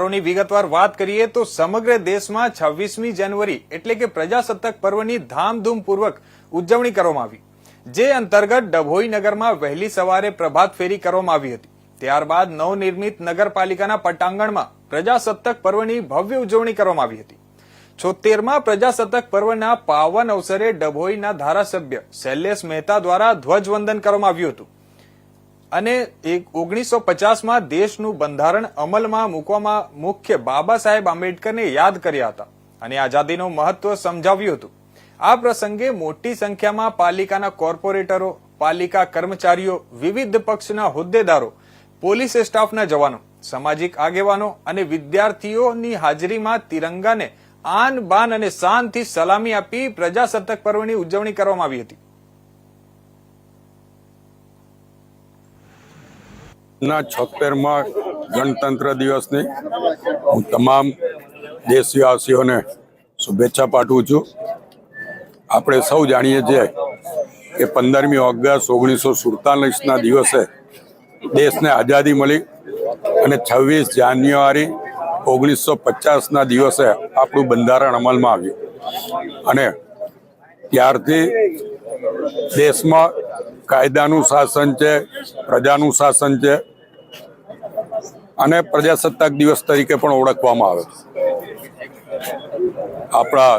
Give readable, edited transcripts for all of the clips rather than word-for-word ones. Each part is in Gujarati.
ની વિગતવાર વાત કરીએ તો સમગ્ર દેશમાં 26મી જાન્યુઆરી એટલે કે પ્રજાસત્તાક પર્વની ધામધૂમપૂર્વક ઉજવણી કરવામાં આવી, જે અંતર્ગત ડભોઈ નગરમાં વહેલી સવારે પ્રભાત ફેરી કરવામાં આવી હતી। ત્યારબાદ નવનિર્મિત નગરપાલિકાના પટાંગણમાં પ્રજાસત્તાક પર્વની ભવ્ય ઉજવણી કરવામાં આવી હતી। 76મા પ્રજાસત્તાક પર્વના પાવન અવસરે ડભોઈના ધારાસભ્ય શૈલેષ મહેતા દ્વારા ધ્વજવંદન કરવામાં આવ્યું હતું અને 1950માં દેશનું બંધારણ અમલમાં મૂકવામાં મુખ્ય બાબા સાહેબ આંબેડકરને યાદ કર્યા હતા અને આઝાદીનું મહત્વ સમજાવ્યું હતું। આ પ્રસંગે મોટી સંખ્યામાં પાલિકાના કોર્પોરેટરો, પાલિકા કર્મચારીઓ, વિવિધ પક્ષના હોદ્દેદારો, પોલીસ સ્ટાફના જવાનો, સામાજિક આગેવાનો અને વિદ્યાર્થીઓની હાજરીમાં તિરંગાને આન બાન અને શાનથી સલામી આપી પ્રજાસત્તાક પર્વની ઉજવણી કરવામાં આવી હતી। ના 76મા ગણતંત્ર દિવસની હું તમામ દેશવાસીઓને શુભેચ્છા પાઠવું છું। આપણે સૌ જાણીએ છીએ કે 15મી ઓગસ્ટ 1947ના દિવસે દેશને આઝાદી મળી અને 26 જાન્યુઆરી 1950ના દિવસે આપણું બંધારણ અમલમાં આવ્યું અને ત્યારથી દેશમાં કાયદાનું શાસન છે, પ્રજાનું શાસન છે અને પ્રજાસત્તાક દિવસ તરીકે પણ ઓળખવામાં આવે છે। આપણા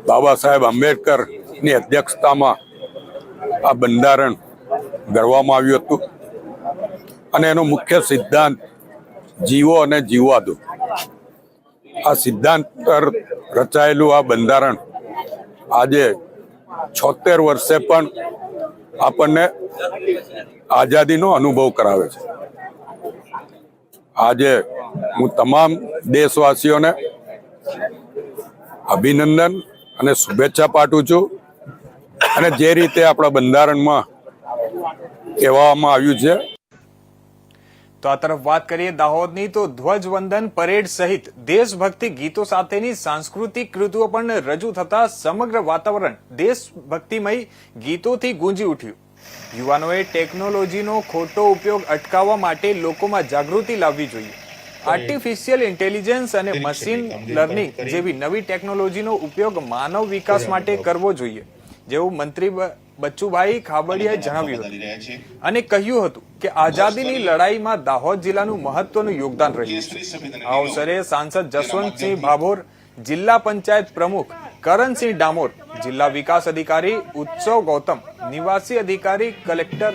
બાબા સાહેબ આંબેડકરની અધ્યક્ષતામાં આ બંધારણ ઘડવામાં આવ્યું હતું અને એનો મુખ્ય સિદ્ધાંત જીવો અને જીવવા દો। આ સિદ્ધાંત પર રચાયેલું આ બંધારણ આજે 76 વર્ષે પણ આપણને આઝાદીનો અનુભવ કરાવે છે। આજે હું તમામ દેશવાસીઓને અભિનંદન અને શુભેચ્છા પાઠવું છું અને જે રીતે આપણા બંધારણમાં કહેવામાં આવ્યું છે। તો આ તરફ વાત કરીએ દાહોદની, તો ધ્વજવંદન પરેડ સહિત દેશભક્તિ ગીતો સાથેની સાંસ્કૃતિક કૃતિઓ પણ રજૂ થતા સમગ્ર વાતાવરણ દેશભક્તિમય ગીતોથી ગુંજી ઉઠ્યું। યુવાનોએ ટેકનોલોજીનો ખોટો ઉપયોગ અટકાવવા માટે લોકોમાં જાગૃતિ લાવવી જોઈએ। આર્ટિફિશિયલ ઇન્ટેલિજન્સ અને મશીન લર્નિંગ જેવી નવી ટેકનોલોજીનો ઉપયોગ માનવ વિકાસ માટે કરવો જોઈએ, જેવું મંત્રી બચ્ચુભાઈ ખાબડિયાએ જણાવ્યું હતું અને કહ્યું હતું કે આઝાદીની લડાઈમાં દાહોદ જિલ્લાનું મહત્વનું યોગદાન રહ્યું છે। આ અવસરે સાંસદ જસવંતસિંહ ભાભોર, જિલ્લા પંચાયત પ્રમુખ કરણસિંહ ડામોર, જિલ્લા વિકાસ અધિકારી ઉત્સવ ગૌતમ, નિવાસી અધિકારી કલેક્ટર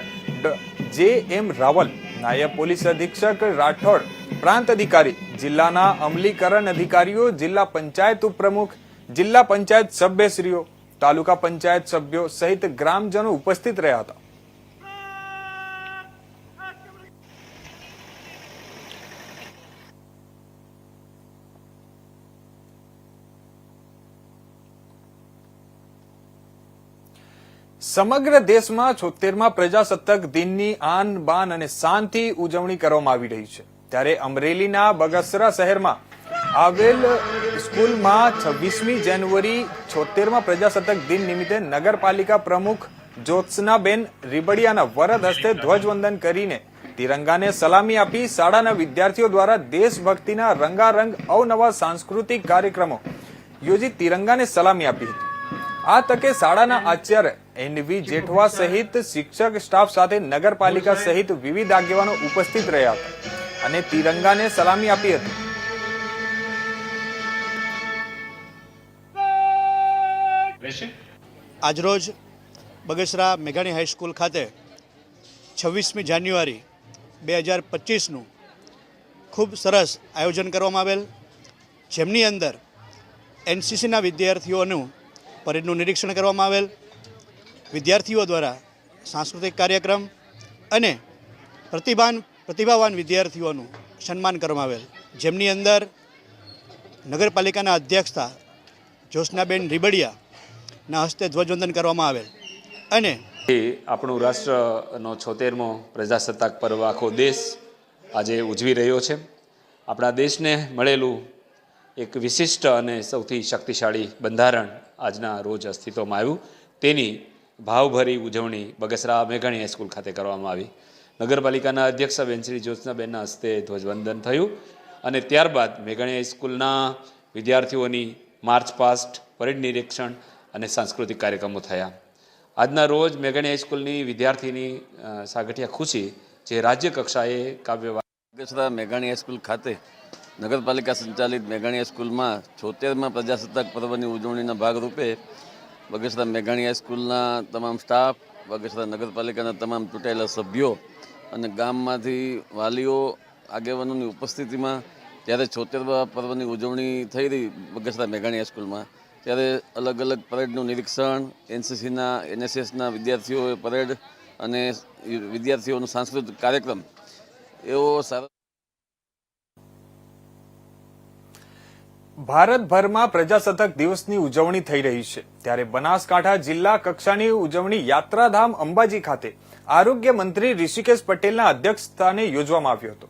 જે.એમ. રાવલ, નાયબ પોલીસ અધિક્ષક રાઠોડ, પ્રાંત અધિકારી, જિલ્લાના અમલીકરણ અધિકારીઓ, જિલ્લા પંચાયત ઉપપ્રમુખ, જિલ્લા પંચાયત સભ્યશ્રીઓ, તાલુકા પંચાયત સભ્યો સહિત ગ્રામજનો ઉપસ્થિત રહ્યા હતા। સમગ્ર દેશમાં 76મા પ્રજાસત્તાક દિનની આન બાન અને શાનથી ઉજવણી કરવામાં આવી રહી છે, ત્યારે અમરેલીના બગસરા શહેરમાં આવેલ સ્કૂલમાં 26મી જાન્યુઆરી 76મા પ્રજાસત્તાક દિન નિમિત્તે નગરપાલિકા પ્રમુખ જ્યોત્સનાબેન રીબડિયાના વરદ હસ્તે ધ્વજવંદન કરીને તિરંગાને સલામી આપી શાળાના વિદ્યાર્થીઓ દ્વારા દેશભક્તિના રંગારંગ અવનવા સાંસ્કૃતિક કાર્યક્રમો યોજી તિરંગાને સલામી આપી હતી। આ તકે શાળાના આચાર્ય એનવી જેઠવા સહિત શિક્ષક સ્ટાફ સાથે નગરપાલિકા સહિત વિવિધ આગેવાનો ઉપસ્થિત રહ્યા હતા અને તિરંગાને સલામી આપી હતી। આજરોજ બગસરા મેઘાણી હાઈસ્કૂલ ખાતે 26મી જાન્યુઆરી 2025નું ખૂબ સરસ આયોજન કરવામાં આવેલ, જેમની અંદર એનસીસીના વિદ્યાર્થીઓનું પરેડનું નિરીક્ષણ કરવામાં આવેલ, વિદ્યાર્થીઓ દ્વારા સાંસ્કૃતિક કાર્યક્રમ અને પ્રતિભાવાન વિદ્યાર્થીઓનું સન્માન કરવામાં આવેલ, જેમની અંદર નગરપાલિકાના અધ્યક્ષતા જ્યોત્સનાબેન રીબડિયાના હસ્તે ધ્વજવંદન કરવામાં આવેલ અને આપણું રાષ્ટ્રનો 76મો પ્રજાસત્તાક પર્વ આખો દેશ આજે ઉજવી રહ્યો છે। આપણા દેશને મળેલું એક વિશિષ્ટ અને સૌથી શક્તિશાળી બંધારણ આજના રોજ અસ્તિત્વમાં આવ્યું, તેની ભાવભરી ઉજવણી બગસરા મેઘાણી હાઈસ્કૂલ ખાતે કરવામાં આવી। નગરપાલિકાના અધ્યક્ષ બેન શ્રી જ્યોત્સનાબેનના હસ્તે ધ્વજવંદન થયું અને ત્યારબાદ મેઘાણી હાઈસ્કૂલના વિદ્યાર્થીઓની માર્ચ પાસ્ટ, પરેડ નિરીક્ષણ અને સાંસ્કૃતિક કાર્યક્રમો થયા. આજના રોજ મેઘાણી હાઈસ્કૂલની વિદ્યાર્થીની સાગઠિયા ખુશી જે રાજ્ય કક્ષાએ કાવ્ય બગસરા મેઘાણી હાઈસ્કૂલ ખાતે નગરપાલિકા સંચાલિત મેઘાણી હાઈસ્કૂલમાં 76મા પ્રજાસત્તાક પર્વની ઉજવણીના ભાગરૂપે બગસરા મેઘાણી હાઈસ્કૂલના તમામ સ્ટાફ, બગસરા નગરપાલિકાના તમામ ચૂંટાયેલા સભ્યો અને ગામમાંથી વાલીઓ આગેવાનોની ઉપસ્થિતિમાં જ્યારે 76મા પર્વની ઉજવણી થઈ રહી બગસરા મેઘાણી હાઈસ્કૂલમાં, ત્યારે અલગ અલગ પરેડનું નિરીક્ષણ, એનસીસીના NSSના વિદ્યાર્થીઓએ પરેડ અને વિદ્યાર્થીઓનો સાંસ્કૃતિક કાર્યક્રમ એવો સારો. ભારતભરમાં પ્રજાસત્તાક દિવસની ઉજવણી થઈ રહી છે, ત્યારે બનાસકાંઠા જિલ્લા કક્ષાની ઉજવણી યાત્રાધામ અંબાજી ખાતે આરોગ્ય મંત્રી ઋષિકેશ પટેલના અધ્યક્ષસ્થાને યોજવામાં આવ્યો હતો.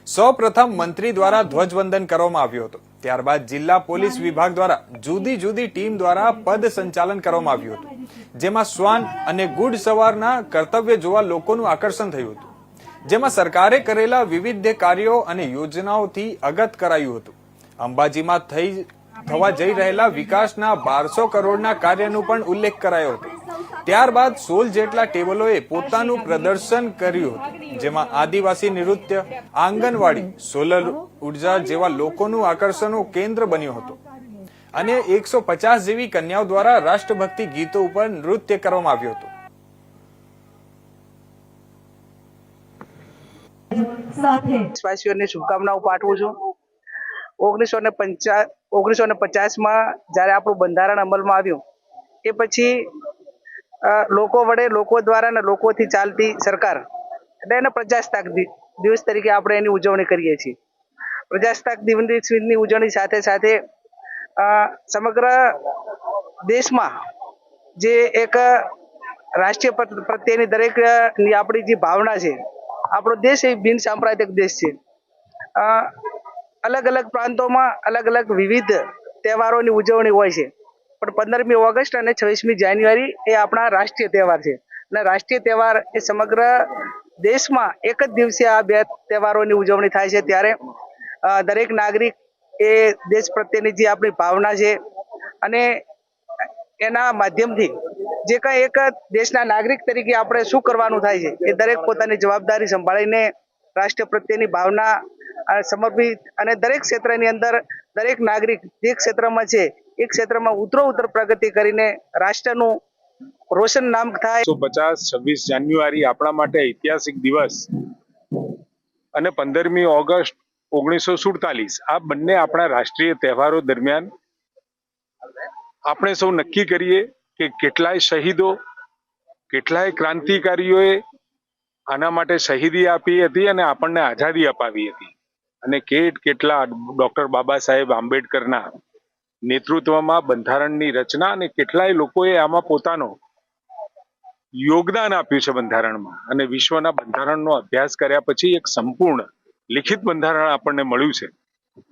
સૌપ્રથમ મંત્રી દ્વારા ધ્વજવંદન કરવામાં આવ્યું હતું. ત્યારબાદ જિલ્લા પોલીસ વિભાગ દ્વારા જુદી જુદી ટીમ દ્વારા પદ સંચાલન કરવામાં આવ્યું હતું, જેમાં શ્વાન અને ગુડ સવારના કર્તવ્ય જોવા લોકોનું આકર્ષણ થયું હતું, જેમાં સરકારે કરેલા વિવિધ કાર્યો અને યોજનાઓથી અગત કરાયું હતું. અંબાજીમાં થવા જઈ રહેલા વિકાસના 1200 કરોડના કાર્યનો પણ ઉલ્લેખ કરાયો હતો. ત્યારબાદ 16 જેટલા ટેબલોએ પોતાનું પ્રદર્શન કર્યું હતું, જેમાં આદિવાસી નૃત્ય, આંગણવાડી, સોલર ઉર્જા જેવા લોકોનું આકર્ષણનું કેન્દ્ર બન્યું હતું અને 150 જેવી કન્યાઓ દ્વારા રાષ્ટ્રભક્તિ ગીતો ઉપર નૃત્ય કરવામાં આવ્યું હતું. દેશવાસીઓને શુભકામનાઓ પાઠવું છું. 1950માં જ્યારે આપણું બંધારણ અમલમાં આવ્યું એ પછી લોકો વડે, લોકો દ્વારા અને લોકોથી ચાલતી સરકાર એટલે એને પ્રજાસત્તાક દિવસ તરીકે આપણે એની ઉજવણી કરીએ છીએ. પ્રજાસત્તાક દિવસની ઉજવણી સાથે સાથે સમગ્ર દેશમાં જે એક રાષ્ટ્રીય પ્રત્યેની દરેકની આપણી જે ભાવના છે, આપણો દેશ એ બિન સાંપ્રદાયિક દેશ છે. અલગ અલગ પ્રાંતોમાં અલગ અલગ વિવિધ તહેવારોની ઉજવણી હોય છે, પણ 15મી ઓગસ્ટ અને 26મી જાન્યુઆરી એ આપણા રાષ્ટ્રીય તહેવાર છે. અને રાષ્ટ્રીય તહેવાર એ સમગ્ર દેશમાં એક જ દિવસે આ બે તહેવારોની ઉજવણી થાય છે. ત્યારે દરેક નાગરિક એ દેશ પ્રત્યેની જે આપણી ભાવના છે અને એના માધ્યમથી જે કંઈ એક દેશના નાગરિક તરીકે આપણે શું કરવાનું થાય છે એ દરેક પોતાની જવાબદારી સંભાળીને રાષ્ટ્ર પ્રત્યેની ભાવના સમર્પિત અને દરેક ક્ષેત્રની અંદર દરેક નાગરિક જે ક્ષેત્રમાં છે એ ક્ષેત્રમાં ઉત્તરોત્તર પ્રગતિ કરીને રાષ્ટ્રનું રોશન નામ થાય. 150 26 જાન્યુઆરી આપણા માટે ઐતિહાસિક દિવસ અને 15મી ઓગસ્ટ 1947 આ બંને આપણા રાષ્ટ્રીય તહેવારો દરમિયાન આપણે સૌ નક્કી કરીએ કે કેટલાય શહીદો, કેટલાય ક્રાંતિકારીઓએ આના માટે શહીદી આપી હતી અને આપણને આઝાદી અપાવી હતી. અને કેટલા ડોક્ટર બાબા સાહેબ આંબેડકરના નેતૃત્વમાં બંધારણની રચના અને કેટલાય લોકોએ આમાં પોતાનો યોગદાન આપ્યું છે બંધારણમાં. અને વિશ્વના બંધારણનો અભ્યાસ કર્યા પછી એક સંપૂર્ણ લિખિત બંધારણ આપણને મળ્યું છે.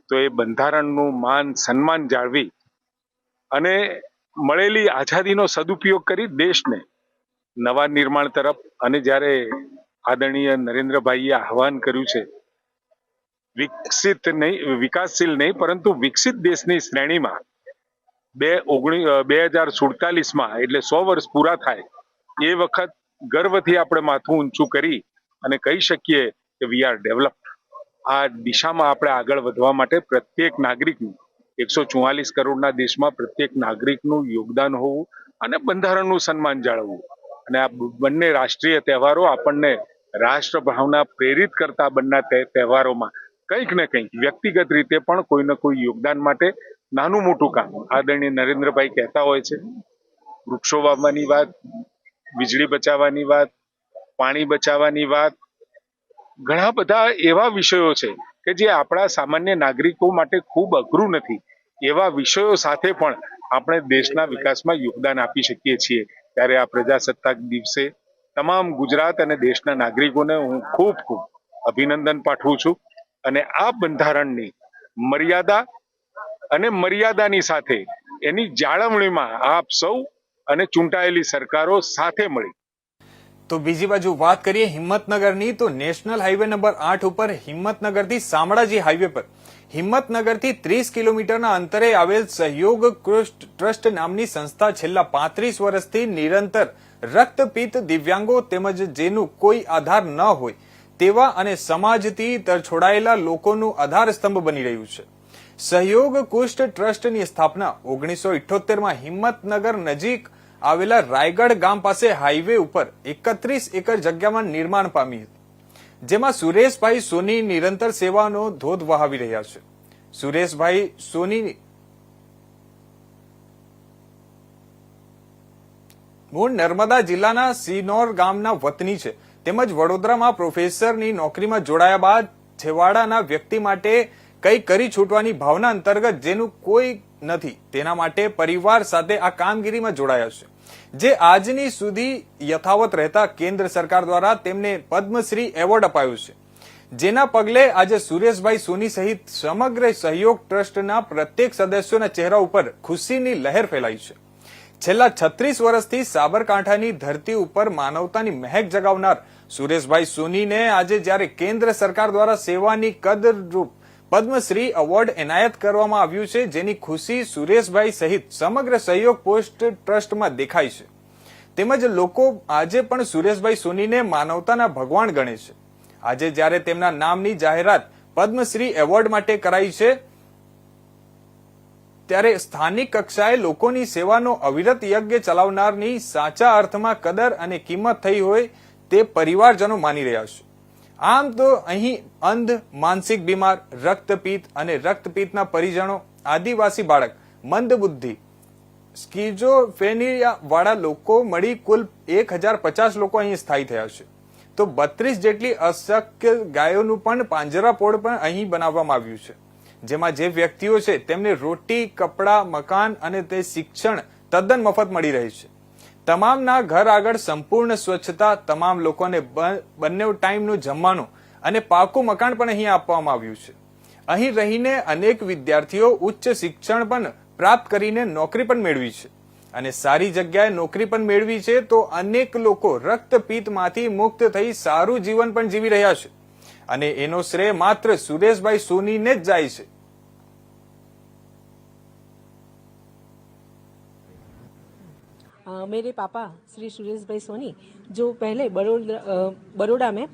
તો એ બંધારણનું માન સન્માન જાળવી અને મળેલી આઝાદીનો સદુપયોગ કરી દેશને નવા નિર્માણ તરફ, અને જ્યારે આદરણીય નરેન્દ્રભાઈએ આહવાન કર્યું છે વિકાસશીલ નહીં પરંતુ વિકસિત દેશની શ્રેણીમાં 2047માં એટલે 100 વર્ષ પૂરા થાય એ વખત ગર્વથી આપણે માથું ઊંચું કરી અને કહી શકીએ કે વી આર ડેવલપ્ડ. આ દિશામાં આપણે આગળ વધવા માટે પ્રત્યેક નાગરિકનું, 144 કરોડના દેશમાં પ્રત્યેક નાગરિકનું યોગદાન હોવું અને બંધારણનું સન્માન જાળવવું. અને આ બંને રાષ્ટ્રીય તહેવારો આપણને રાષ્ટ્ર ભાવના પ્રેરિત કરતા બંને તહેવારોમાં કંઈક ને કંઈક વ્યક્તિગત રીતે પણ કોઈને કોઈ યોગદાન માટે નાનું મોટું કામ આદરણીય નરેન્દ્રભાઈ કહેતા હોય છે. વૃક્ષો વાવવાની વાત, વીજળી બચાવવાની વાત, પાણી બચાવવાની વાત, ઘણા બધા એવા વિષયો છે કે જે આપણા સામાન્ય નાગરિકો માટે ખૂબ અઘરું નથી. એવા વિષયો સાથે પણ આપણે દેશના વિકાસમાં યોગદાન આપી શકીએ છીએ. ત્યારે આ પ્રજાસત્તાક દિવસે તમામ ગુજરાત અને દેશના નાગરિકોને હું ખૂબ ખૂબ અભિનંદન પાઠવું છું. અને આ બંધારણની મર્યાદા અને મર્યાદાની સાથે એની જાળવણીમાં આપ સૌ અને ચૂંટાયેલી સરકારો સાથે મળી. તો બીજી બાજુ વાત કરીએ હિંમતનગરની, તો નેશનલ હાઈવે નંબર 8 ઉપર હિંમતનગરથી શામળાજી હાઈવે પર હિંમતનગરથી 30 કિલોમીટરના અંતરે આવેલ સહયોગ ટ્રસ્ટ નામની સંસ્થા છેલ્લા 35 વર્ષથી નિરંતર રક્તપિત્ત, દિવ્યાંગો તેમજ જેનું કોઈ આધાર ન હોય તેવા અને સમાજથી તરછોડાયેલા લોકોનું આધાર સ્તંભ બની રહ્યું છે. સહયોગ કુષ્ઠ ટ્રસ્ટની સ્થાપના 1978માં હિંમતનગર નજીક આવેલા રાયગઢ ગામ પાસે હાઈવે ઉપર 31 એકર જગ્યામાં નિર્માણ પામી હતી, જેમાં સુરેશભાઈ સોની નિરંતર સેવાનો ધોધ વહાવી રહ્યા છે. સુરેશભાઈ સોની મૂળ નર્મદા જિલ્લાના સિનોર ગામના વતની છે, તેમજ વડોદરામાં પ્રોફેસરની નોકરીમાં જોડાયા બાદ છેવાડાના વ્યક્તિ માટે કંઈ કરી છૂટવાની ભાવના અંતર્ગત જેનું કોઈ નથી તેના માટે પરિવાર સાથે આ કામગીરીમાં જોડાયા છે, જે આજની સુધી યથાવત રહેતા કેન્દ્ર સરકાર દ્વારા તેમને પદ્મશ્રી એવોર્ડ અપાયો છે, જેના પગલે આજે સુરેશભાઈ સોની સહિત સમગ્ર સહયોગ ટ્રસ્ટના પ્રત્યેક સદસ્યોના ચહેરા ઉપર ખુશીની લહેર ફેલાઈ છે. છેલ્લા 36 વર્ષથી સાબરકાંઠાની ધરતી ઉપર માનવતાની મહેક જગાવનાર સુરેશભાઈ સોનીને આજે જ્યારે કેન્દ્ર સરકાર દ્વારા સેવાની કદરરૂપ પદ્મશ્રી એવોર્ડ એનાયત કરવામાં આવ્યું છે, જેની ખુશી સુરેશભાઈ સહિત સમગ્ર સહયોગ પોસ્ટ ટ્રસ્ટમાં દેખાય છે. તેમજ લોકો આજે પણ સુરેશભાઈ સોનીને માનવતાના ભગવાન ગણે છે. આજે જ્યારે તેમના નામની જાહેરાત પદ્મશ્રી એવોર્ડ માટે કરાઈ છે, ત્યારે સ્થાનિક કક્ષાએ લોકોની સેવાનો અવિરત યજ્ઞ ચલાવનારની સાચા અર્થમાં કદર અને કિંમત થઈ હોય તે પરિવારજનો માની રહ્યા છે. આમ તો અહીં અંધ, માનસિક બીમાર, રક્તપિત્ત અને રક્તપિત્તના પરિજનો, આદિવાસી બાળક, મંદબુદ્ધિ, સ્કિઝોફ્રેનિયા વાળા લોકો મળી કુલ 1050 લોકો અહીં સ્થાયી થયા છે. તો 32 જેટલી અશક્ય ગાયોનું પણ પાંજરાપોળ પણ અહીં બનાવવામાં આવ્યું છે, જેમાં જે વ્યક્તિઓ છે તેમને રોટી, કપડા, મકાન અને તે શિક્ષણ તદ્દન મફત મળી રહે છે. તમામના ઘર આગળ સંપૂર્ણ સ્વચ્છતા, તમામ લોકોને બંને ટાઈમનું જમવાનું અને પાકું મકાન પણ અહીં આપવામાં આવ્યું છે. અહીં રહીને અનેક વિદ્યાર્થીઓ ઉચ્ચ શિક્ષણ પણ પ્રાપ્ત કરીને નોકરી પણ મેળવી છે અને સારી જગ્યાએ નોકરી પણ મેળવી છે. તો અનેક લોકો રક્તપિત્તમાંથી મુક્ત થઈ સારું જીવન પણ જીવી રહ્યા છે અને એનો શ્રેય માત્ર સુરેશભાઈ સોનીને જ જાય છે. मेरे पापा श्री सुरेश भाई सोनी जो पहले बड़ौदा में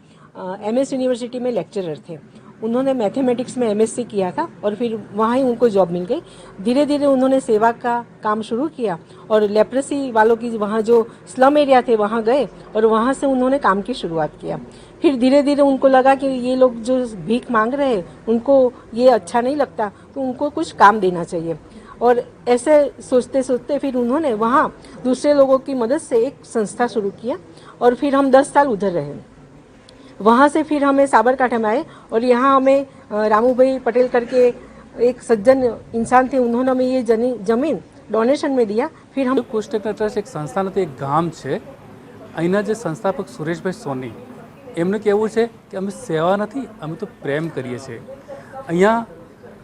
एमएस यूनिवर्सिटी में लेक्चरर थे, उन्होंने मैथमेटिक्स में एमएससी किया था और फिर वहाँ ही उनको जॉब मिल गई. धीरे धीरे उन्होंने सेवा का काम शुरू किया और लेप्रेसी वालों की वहाँ जो स्लम एरिया थे वहाँ गए और वहाँ से उन्होंने काम की शुरुआत किया. फिर धीरे धीरे उनको लगा कि ये लोग जो भीख मांग रहे हैं उनको ये अच्छा नहीं लगता, तो उनको कुछ काम देना चाहिए. और ऐसे सोचते सोचते फिर उन्होंने वहाँ दूसरे लोगों की मदद से एक संस्था शुरू किया और फिर हम 10 साल उधर रहे. वहाँ से फिर हमें साबरकांठा में आए और यहाँ हमें रामू भाई पटेल करके एक सज्जन इंसान थे, उन्होंने हमें ये जमीन डोनेशन में दिया. फिर हम કુષ્ઠ ટ્રસ્ટ એક સંસ્થા નથી, એક ગામ છે. અહીંના જે સંસ્થાપક સુરેશભાઈ સોની, એમનું કહેવું છે કે અમે સેવા નથી, અમે તો પ્રેમ કરીએ છીએ. અહીંયા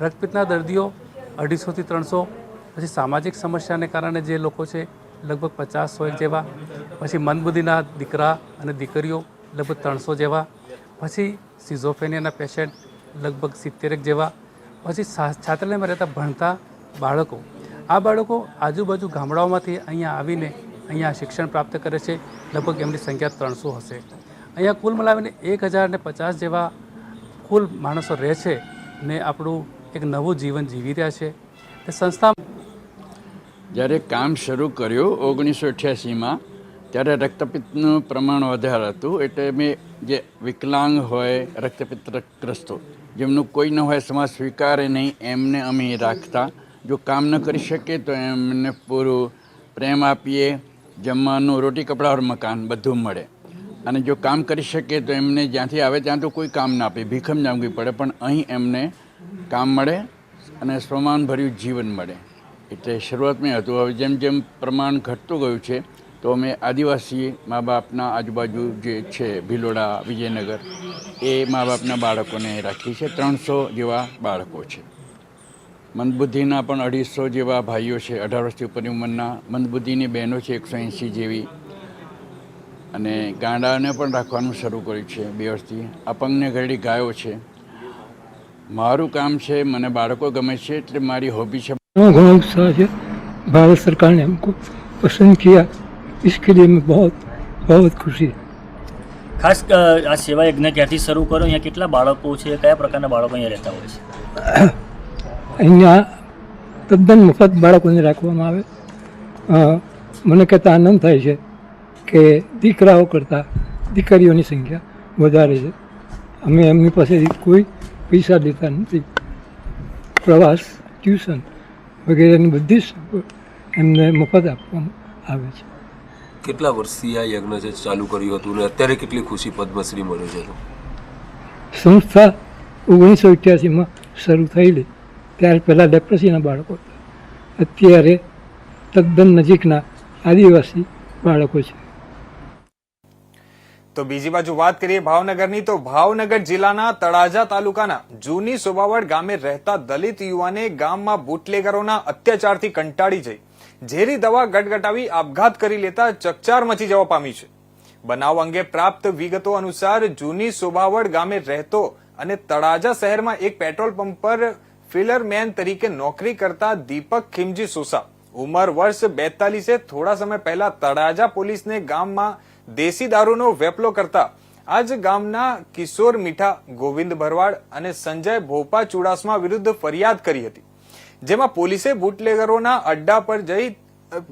રક્તપિત્તના દર્દીઓ 250થી 300, પછી સામાજિક સમસ્યાને કારણે જે લોકો છે લગભગ 50-100 જેવા, પછી મંદબુદ્ધિના દીકરા અને દીકરીઓ લગભગ 300 જેવા, પછી સિઝોફ્રેનિયાના પેશન્ટ લગભગ 70 જેવા, પછી છાત્રાલયમાં રહેતા ભણતા બાળકો. આ બાળકો આજુબાજુ ગામડાઓમાંથી અહીંયા આવીને અહીંયા શિક્ષણ પ્રાપ્ત કરે છે. લગભગ એમની સંખ્યા 300 હશે. અહીંયા કુલ મળાવીને 1050 જેવા કુલ માણસો રહે છે ને આપણું એક નવું જીવન જીવી રહ્યા છે. તે સંસ્થા જ્યારે કામ શરૂ કર્યું 1988માં, ત્યારે રક્તપિત્તનું પ્રમાણ વધારે હતું. એટલે મેં જે વિકલાંગ હોય, રક્તપિત્તગ્રસ્તો જેમનું કોઈ ન હોય, સમાજ સ્વીકારે નહીં, એમને અમે રાખતા. જો કામ ન કરી શકીએ તો એમને પૂરું પ્રેમ આપીએ, જમવાનું, રોટી, કપડાં ઓર મકાન બધું મળે. અને જો કામ કરી શકીએ તો એમને જ્યાંથી આવે ત્યાં તો કોઈ કામ ના આપે, ભીખમ માંગવી પડે, પણ અહીં એમને કામ મળે અને સ્વમાનભર્યું જીવન મળે. એટલે શરૂઆતમાં હતું. હવે જેમ જેમ પ્રમાણ ઘટતું ગયું છે તો અમે આદિવાસી મા બાપના આજુબાજુ જે છે ભિલોડા, વિજયનગર, એ મા બાપના બાળકોને રાખી છે. 300 જેવા બાળકો છે. મંદબુદ્ધિના પણ 250 જેવા ભાઈઓ છે, 18 વર્ષથી ઉપરની ઉંમરના. મંદબુદ્ધિની બહેનો છે 180 જેવી. અને ગાંડાને પણ રાખવાનું શરૂ કર્યું છે 2 વર્ષથી. અપંગને ઘરડી ગાયો છે. મારું કામ છે, મને બાળકો ગમે છે, એટલે મારી હોબી છે. घना उत्साह है। भारत सरकार ने हमको पसंद किया, इसके लिए मैं बहुत खुशी है। ખાસ આ સેવા યજ્ઞ ક્યાંથી શરૂ કરો? અહીંયા કેટલા બાળકો છે? કયા પ્રકારના બાળકો અહીંયા રહેતા હોય છે? અહીંયા તદ્દન મફત બાળકોને રાખવામાં આવે. મને કહેતા આનંદ થાય છે કે દીકરાઓ કરતાં દીકરીઓની સંખ્યા વધારે છે. અમે એમની પાસેથી કોઈ પૈસા લેતા નથી. પ્રવાસ, ટ્યુશન વગેરેની બધી જ એમને મફત આપવામાં આવે છે. કેટલા વર્ષથી આ યજ્ઞ છે ચાલુ કર્યું હતું ને અત્યારે કેટલી ખુશી પદ્મશ્રી મળ્યો છે? સંસ્થા 1988માં શરૂ થયેલી ત્યારે પહેલાં લેપ્રસીના બાળકો હતા. અત્યારે તદ્દન નજીકના આદિવાસી બાળકો છે. તો બીજી બાજુ વાત કરીએ ભાવનગરની, તો ભાવનગર જિલ્લાના તળાજા તાલુકાના જૂની સોબાવડ ગામે રહેતા દલિત યુવાને ગામમાં બુટલેગરોના અત્યાચારથી કંટાળી જઈ ઝેરી દવા ગટગટાવી આપઘાત કરી લેતા ચકચાર મચી જવા પામી છે. બનાવ અંગે પ્રાપ્ત વિગતો અનુસાર જૂની સોબાવડ ગામે રહેતો અને તળાજા શહેરમાં એક પેટ્રોલ પંપ પર ફિલરમેન તરીકે નોકરી કરતા દીપક ખીમજી સોસા ઉંમર વર્ષ 42 થોડા સમય પહેલા તળાજા પોલીસને ગામમાં દેશી દારૂનો વેપલો કરતા આજ ગામના કિશોર મીઠા, ગોવિંદ ભરવાડ અને સંજય ભોપા ચુડાસમા વિરુદ્ધ ફરિયાદ કરી હતી, જેમાં પોલીસે બુટલેગરોના અડ્ડા પર જઈ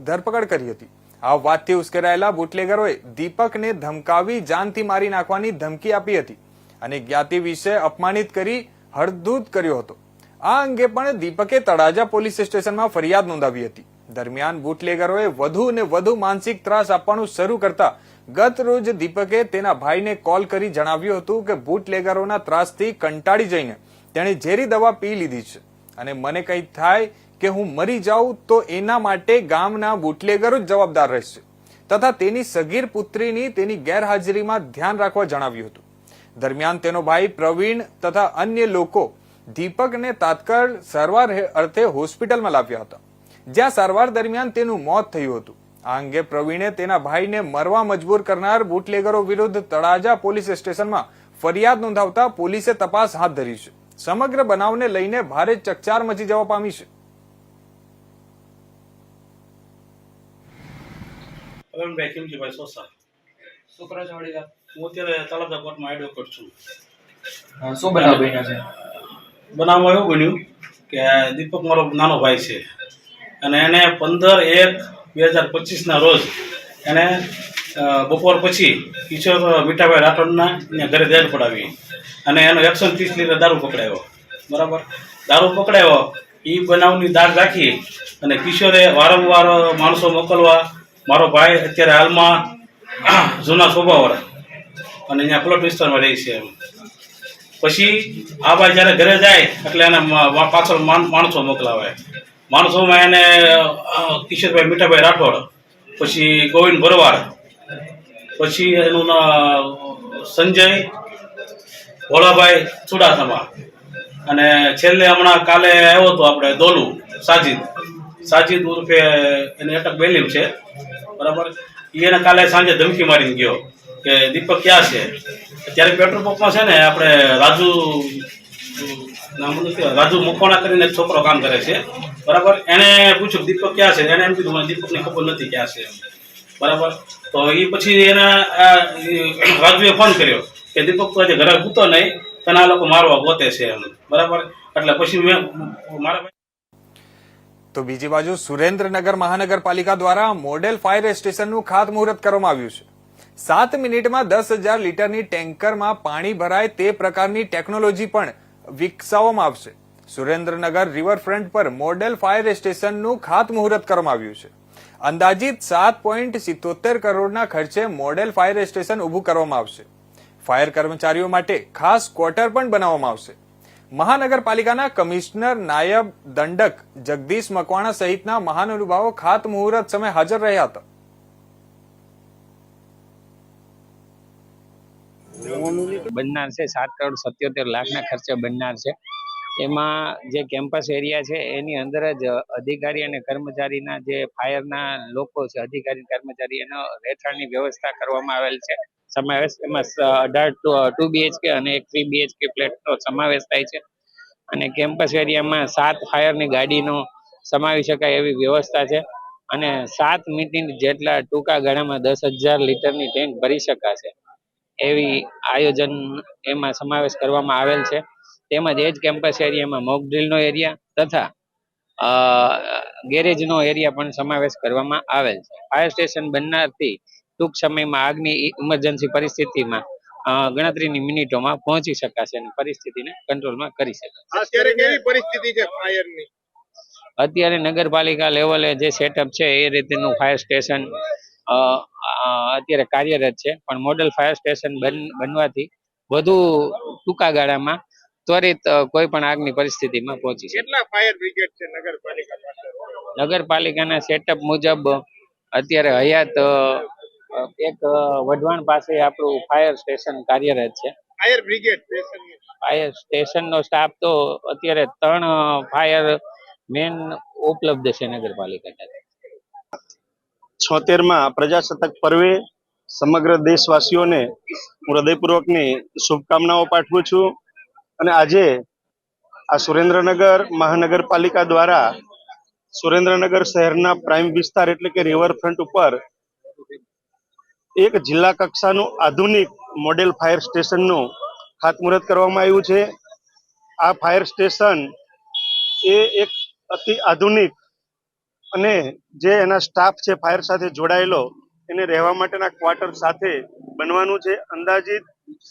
ધરપકડ કરી હતી. આ વાતથી ઉશ્કેરાયેલા બુટલેગરોએ દીપકને ધમકાવી જાનથી મારી નાખવાની ધમકી આપી હતી અને જ્ઞાતિ વિશે અપમાનિત કરી હળદૂત કર્યો હતો. આ અંગે પણ દીપકે તળાજા પોલીસ સ્ટેશનમાં ફરિયાદ નોંધાવી હતી. દરમિયાન બુટલેગરોએ વધુ ને વધુ માનસિક ત્રાસ આપવાનું શરૂ કરતા ગત રોજ દીપકે તેના ભાઈને કોલ કરી જણાવ્યું હતું કે બુટલેગરોના ત્રાસથી કંટાળી જઈને તેણે ઝેરી દવા પી લીધી છે અને મને કંઈ થાય કે હું મરી જાઉં તો એના માટે ગામના બુટલેગરો જ જવાબદાર રહેશે તથા તેની સગીર પુત્રીની તેની ગેરહાજરીમાં ધ્યાન રાખવા જણાવ્યું હતું. દરમિયાન તેનો ભાઈ પ્રવીણ તથા અન્ય લોકો દીપકને તાત્કાળ સારવાર અર્થે હોસ્પિટલમાં લાવ્યા હતા, જ્યાં સારવાર દરમિયાન તેનું મોત થયું હતું. આ અંગે પ્રવીણે તેના ભાઈને મરવા મજબૂર કરનાર બુટલેગરો વિરુદ્ધ તળાજા પોલીસ સ્ટેશનમાં ફરિયાદ નોંધાવતા પોલીસે તપાસ હાથ ધરી છે. સમગ્ર બનાવને લઈને ભારે ચકચાર મચી જવા પામી છે. બનાવમાં એવું બન્યું કે દીપક મારો નાનો ભાઈ છે અને એને 15/1/2025 રોજ એને બપોર પછી કિશોર મીઠાભાઈ રાઠોડના ઘરે રેડ પડાવી અને એનો 130 લીટર દારૂ પકડાયો. બરાબર, દારૂ પકડાયો એ બનાવની દાગ રાખી અને કિશોરે વારંવાર માણસો મોકલવા, મારો ભાઈ અત્યારે હાલમાં જૂના સોબાવડ અને અહીંયા પ્લોટ વિસ્તારમાં રહી છે. પછી આ ભાઈ જ્યારે ઘરે જાય એટલે એને પાછળ માણસો મોકલાવે. માણસોમાં એને કિશોરભાઈ મીઠાભાઈ રાઠોડ, પછી ગોવિંદ ભરવાડ, પછી એનું સંજય ભોળાભાઈ ચુડાસમા અને છેલ્લે હમણાં કાલે આવ્યો હતો આપણે દોલુ સાજિદ ઉર્ફે એની અટક બેલીમ છે. બરાબર, એને કાલે સાંજે ધમકી મારીને ગયો કે દીપક ક્યાં છે. ત્યારે પેટ્રોલ પંપમાં છે ને આપણે રાજુ મકવાણા કરીને એક છોકરો કામ કરે છે. બરાબર, એને પૂછ્યું દીપક ક્યાં છે, એને એમ કીધું મને દીપકની ખબર નથી ક્યાં છે. બરાબર, તો એ પછી એના રાજુએ ફોન કર્યો કે દીપક તો આજે ઘરે પૂતો નહીં, તને આ લોકો મારવા ગોતે છે એમ. બરાબર, એટલે પછી મેં મારા. તો બીજી બાજુ સુરેન્દ્રનગર મહાનગરપાલિકા દ્વારા મોડેલ ફાયર સ્ટેશનનું ખાતમુહૂર્ત કરવામાં આવ્યું છે. 7 મિનિટમાં 10,000 લીટરની ટેન્કરમાં પાણી ભરાય તે પ્રકારની ટેકનોલોજી પણ વિકસાવવામાં આવશે. સુરેન્દ્રનગર રિવરફ્રન્ટ પર મોડેલ ફાયર સ્ટેશનનું ખાતમુહૂર્ત કરવામાં આવ્યું છે. અંદાજિત 7.77 કરોડના ખર્ચે મોડેલ ફાયર સ્ટેશન ઊભું કરવામાં આવશે. ફાયર કર્મચારીઓ માટે ખાસ ક્વાર્ટર પણ બનાવવામાં આવશે. મહાનગરપાલિકાના કમિશનર, નાયબ દંડક જગદીશ મકવાણા સહિતના મહાનુભાવો ખાતમુહૂર્ત સમયે હાજર રહ્યા હતા. બનનાર છે 7 કરોડ 77 લાખના ખર્ચે બનનાર છે એમાં જે કેમ્પસ એરિયા છે એની અંદર જ અધિકારી અને કર્મચારીના જે ફાયરના લોકો છે, અધિકારી કર્મચારી એનો રહેઠાણની વ્યવસ્થા કરવામાં આવેલ છે. સમાવેશ એમાં 18 2 BHK અને એક 3 BHK ફ્લેટનો સમાવેશ થાય છે. અને કેમ્પસ એરિયામાં 7 ફાયરની ગાડીનો સમાવી શકાય એવી વ્યવસ્થા છે. અને 7 મિનિટ જેટલા ટૂંકા ગાળામાં 10,000 લીટરની ટેન્ક ભરી શકાશે એવી આયોજન એમાં સમાવેશ કરવામાં આવેલ છે. તેમજ એ જ કેમ્પસ એરિયામાં મોક ડ્રીલનો એરિયા તથા ગેરેજનો એરિયા પણ સમાવેશ કરવામાં આવેલ છે. ફાયર સ્ટેશન બનનારથી ટૂંક સમયમાં આગની ઇમરજન્સી પરિસ્થિતિમાં ગણતરીની મિનિટોમાં પહોંચી શકાશે અને પરિસ્થિતિને કંટ્રોલમાં કરી શકાશે. અત્યારે કેવી પરિસ્થિતિ છે ફાયરની? અત્યારે નગરપાલિકા લેવલે જે સેટઅપ છે એ રીતેનું ફાયર સ્ટેશન અત્યારે કાર્યરત છે, પણ મોડલ ફાયર સ્ટેશન બનવાથી વધુ ટૂંકા ગાળામાં ત્વરિત કોઈ પણ આગની પરિસ્થિતિમાં પહોંચી શકે. કેટલા ફાયર બ્રિગેડ છે નગરપાલિકા પાસે? નગરપાલિકાના સેટઅપ મુજબ અત્યારે હયાત એક વઢવાણ પાસે આપણું ફાયર સ્ટેશન કાર્યરત છે. ફાયર બ્રિગેડ ફાયર સ્ટેશનનો સ્ટાફ તો અત્યારે 3 ફાયર મેન ઉપલબ્ધ છે નગરપાલિકા ખાતે. 76માં પ્રજાસત્તાક પર્વે સમગ્ર દેશવાસીઓને હું હૃદયપૂર્વકની શુભકામનાઓ પાઠવું છું. અને આજે આ સુરેન્દ્રનગર મહાનગરપાલિકા દ્વારા સુરેન્દ્રનગર શહેરના પ્રાઇમ વિસ્તાર એટલે કે રિવરફ્રન્ટ ઉપર એક જિલ્લા કક્ષાનું આધુનિક મોડેલ ફાયર સ્ટેશનનું ખાતમુહૂર્ત કરવામાં આવ્યું છે. આ ફાયર સ્ટેશન એ એક અતિ આધુનિક અને જે એના સ્ટાફ છે ફાયર સાથે જોડાયેલો એને રહેવા માટેના ક્વાર્ટર સાથે બનવાનું છે. અંદાજિત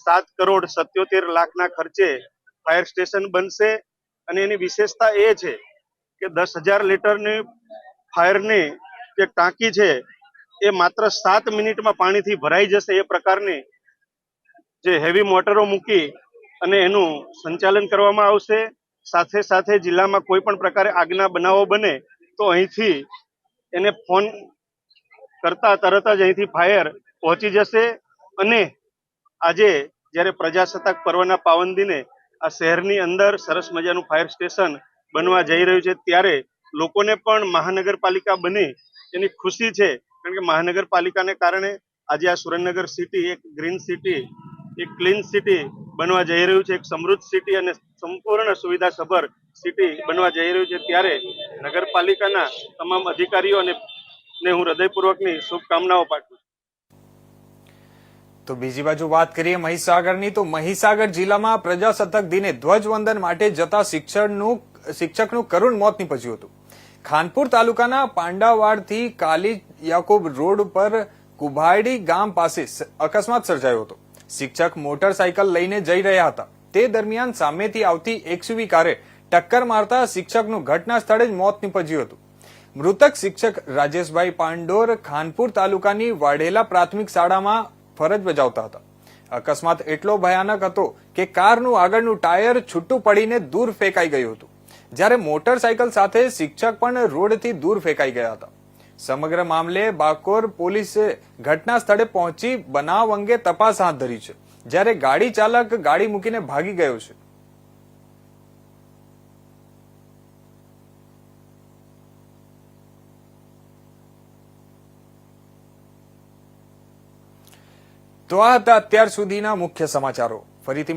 7,77 લાખના ખર્ચે ફાયર સ્ટેશન બનશે. અને એની વિશેષતા એ છે કે 10,000 લીટરની ફાયરની જે ટાંકી છે એ માત્ર 7 મિનિટમાં પાણીથી ભરાઈ જશે એ પ્રકારની જે હેવી મોટરો મૂકી અને એનું સંચાલન કરવામાં આવશે. સાથે સાથે જિલ્લામાં કોઈ પણ પ્રકારે આગના બનાવો બને તો અહીંથી એને ફોન કરતા તરત જ અહીંથી ફાયર પહોંચી જશે. અને આજે જ્યારે પ્રજાસત્તાક પર્વના પાવન દિને આ શહેરની અંદર સરસ મજાનું ફાયર સ્ટેશન બનવા જઈ રહ્યું છે ત્યારે લોકોને પણ મહાનગરપાલિકા બની એની ખુશી છે. કારણ કે મહાનગરપાલિકાને કારણે આજે આ સુરેન્દ્રનગર સિટી એક ગ્રીન સિટી, એક ક્લીન સિટી બનવા જઈ રહ્યું છે, એક સમૃદ્ધ સિટી અને સંપૂર્ણ સુવિધાસભર સિટી બનવા જઈ રહ્યું છે. ત્યારે નગરપાલિકાના તમામ અધિકારીઓને હું હૃદયપૂર્વકની શુભકામનાઓ પાઠવું છું. તો બીજી બાજુ વાત કરીએ મહીસાગરની, તો મહીસાગર જિલ્લામાં પ્રજાસત્તાક દિને ધ્વજવંદન માટે જતા શિક્ષકનું કરુણ મોત નીપજ્યું હતું. ખાનપુર તાલુકાના પાંડાવાડથી કાલી યાકુબ રોડ પર કુભાયડી ગામ પાસે અકસ્માત સર્જાયો હતો. શિક્ષક મોટરસાયકલ લઈને જઈ રહ્યા હતા. તે દરમિયાન સામેથી આવતી એક્સયુવી કારે ટક્કર મારતા શિક્ષકનું ઘટના સ્થળે જ મોત નીપજ્યું હતું. મૃતક શિક્ષક રાજેશભાઈ પાંડોર ખાનપુર તાલુકાની વાઢેલા પ્રાથમિક શાળામાં ફરજ બજાવતા હતા. અકસ્માત એટલો ભયાનક હતો કે કારનું આગળનું ટાયર છૂટું પડીને દૂર ફેંકાઈ ગયું હતું, જ્યારે મોટરસાયકલ સાથે શિક્ષક પણ રોડથી દૂર ફેંકાઈ ગયા હતા. સમગ્ર મામલે બાકોર પોલીસે ઘટના સ્થળે પહોંચી બનાવ અંગે તપાસ હાથ ધરી છે, જ્યારે ગાડી ચાલક ગાડી મૂકીને ભાગી ગયો છે. તો આ હતા અત્યાર સુધીના મુખ્ય સમાચારો. ફરીથી